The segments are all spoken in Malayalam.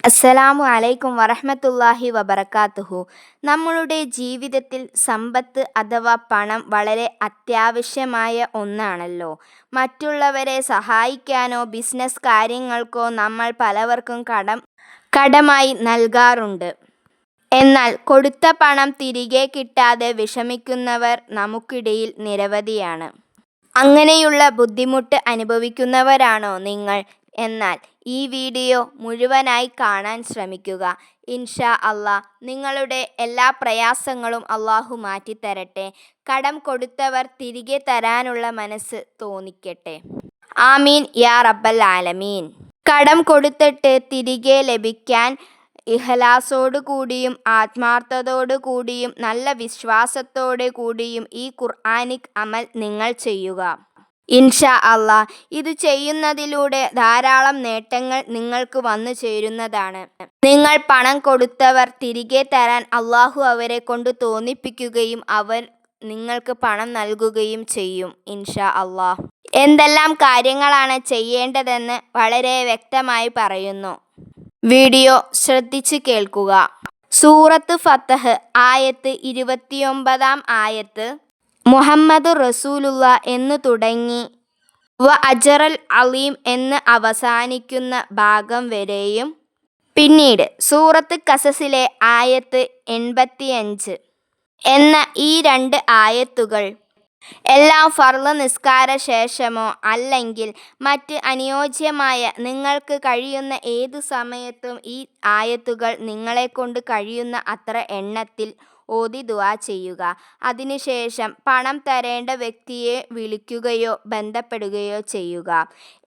അസ്സലാമു അലൈക്കും വറഹ്മത്തുള്ളാഹി വബറകാതുഹു. നമ്മളുടെ ജീവിതത്തിൽ സമ്പത്ത് അഥവാ പണം വളരെ അത്യാവശ്യമായ ഒന്നാണല്ലോ. മറ്റുള്ളവരെ സഹായിക്കാനോ ബിസിനസ് കാര്യങ്ങൾക്കോ നമ്മൾ പലവർക്കും കടമായി നൽകാറുണ്ട്. എന്നാൽ കൊടുത്ത പണം തിരികെ കിട്ടാതെ വിഷമിക്കുന്നവർ നമുക്കിടയിൽ നിരവധിയാണ്. അങ്ങനെയുള്ള ബുദ്ധിമുട്ട് അനുഭവിക്കുന്നവരാണോ നിങ്ങൾ? എന്നാൽ ഈ വീഡിയോ മുഴുവനായി കാണാൻ ശ്രമിക്കുക. ഇൻഷാ അല്ലാഹ് നിങ്ങളുടെ എല്ലാ പ്രയാസങ്ങളും അല്ലാഹു മാറ്റിത്തരട്ടെ. കടം കൊടുത്തവർ തിരികെ തരാനുള്ള മനസ്സ് തോന്നിക്കട്ടെ. ആമീൻ യാ റബ്ബൽ ആലമീൻ. കടം കൊടുത്തിട്ട് തിരികെ ലഭിക്കാൻ ഇഖ്ലാസോടു കൂടിയും ആത്മാർത്ഥതയോടു കൂടിയും നല്ല വിശ്വാസത്തോടു കൂടിയും ഈ ഖുർആനിക് അമൽ നിങ്ങൾ ചെയ്യുക. ഇൻഷാ അല്ലാഹ് ഇത് ചെയ്യുന്നതിലൂടെ ധാരാളം നേട്ടങ്ങൾ നിങ്ങൾക്ക് വന്നു ചേരുന്നതാണ്. നിങ്ങൾ പണം കൊടുത്തവർ തിരികെ തരാൻ അല്ലാഹു അവരെ കൊണ്ട് തോന്നിപ്പിക്കുകയും അവർ നിങ്ങൾക്ക് പണം നൽകുകയും ചെയ്യും ഇൻഷാ അല്ലാഹ്. എന്തെല്ലാം കാര്യങ്ങളാണ് ചെയ്യേണ്ടതെന്ന് വളരെ വ്യക്തമായി പറയുന്നു. വീഡിയോ ശ്രദ്ധിച്ച് കേൾക്കുക. സൂറത്ത് ഫത്ഹ് ആയത്ത് 29 ആയത്ത് മുഹമ്മദുർ റസൂലുള്ളാ എന്നു തുടങ്ങി വ അജ്റൽ അലീം എന്ന് അവസാനിക്കുന്ന ഭാഗം വരെയും പിന്നീട് സൂറത്ത് ഖസസിലെ ആയത്ത് 85 എന്ന ഈ 2 ആയത്തുകൾ എല്ലാം ഫർള് നിസ്കാര ശേഷമോ അല്ലെങ്കിൽ മറ്റ് അനുയോജ്യമായ നിങ്ങൾക്ക് കഴിയുന്ന ഏതു സമയത്തും ഈ ആയത്തുകൾ നിങ്ങളെക്കൊണ്ട് കഴിയുന്ന അത്ര എണ്ണത്തിൽ ഓതി ദുആ ചെയ്യുക. അതിനുശേഷം പണം തരേണ്ട വ്യക്തിയെ വിളിക്കുകയോ ബന്ധപ്പെടുകയോ ചെയ്യുക.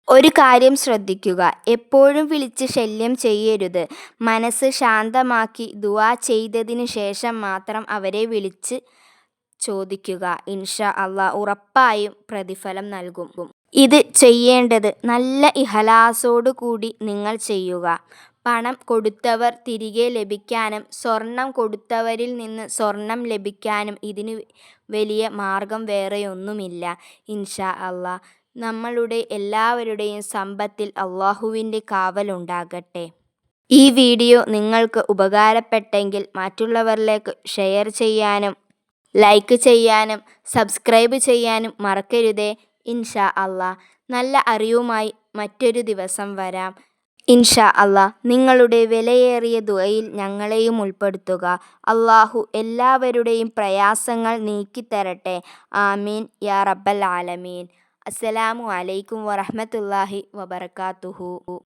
ഒരു കാര്യം ശ്രദ്ധിക്കുക, എപ്പോഴും വിളിച്ച് ശല്യം ചെയ്യരുത്. മനസ്സ് ശാന്തമാക്കി ദുആ ചെയ്തതിന് ശേഷം മാത്രം അവരെ വിളിച്ച് ചോദിക്കുക. ഇൻഷാ അല്ലാഹ് ഉറപ്പായും പ്രതിഫലം നൽകും. ഇത് ചെയ്യേണ്ടത് നല്ല ഇഖ്ലാസോടു കൂടി നിങ്ങൾ ചെയ്യുക. പണം കൊടുത്തവർ തിരികെ ലഭിക്കാനും സ്വർണം കൊടുത്തവരിൽ നിന്ന് സ്വർണം ലഭിക്കാനും ഇതിന് വലിയ മാർഗം വേറെയൊന്നുമില്ല. ഇൻഷാ അല്ലാഹ് നമ്മളുടെ എല്ലാവരുടെയും സമ്പത്തിൽ അല്ലാഹുവിൻ്റെ കാവലുണ്ടാകട്ടെ. ഈ വീഡിയോ നിങ്ങൾക്ക് ഉപകാരപ്പെട്ടെങ്കിൽ മറ്റുള്ളവരിലേക്ക് ഷെയർ ചെയ്യാനും ലൈക്ക് ചെയ്യാനും സബ്സ്ക്രൈബ് ചെയ്യാനും മറക്കരുതേ. ഇൻഷാ അല്ലാഹ് നല്ല അറിവുമായി മറ്റൊരു ദിവസം വരാം. ഇൻഷാ അല്ലാഹ് നിങ്ങളുടെ വിലയേറിയ ദുആയിൽ ഞങ്ങളെയും ഉൾപ്പെടുത്തുക. അല്ലാഹു എല്ലാവരുടെയും പ്രയാസങ്ങൾ നീക്കിത്തരട്ടെ. ആമീൻ യാ റബ്ബൽ ആലമീൻ. അസ്സലാമു അലൈക്കും വറഹ്മത്തുള്ളാഹി വബറകാതുഹു.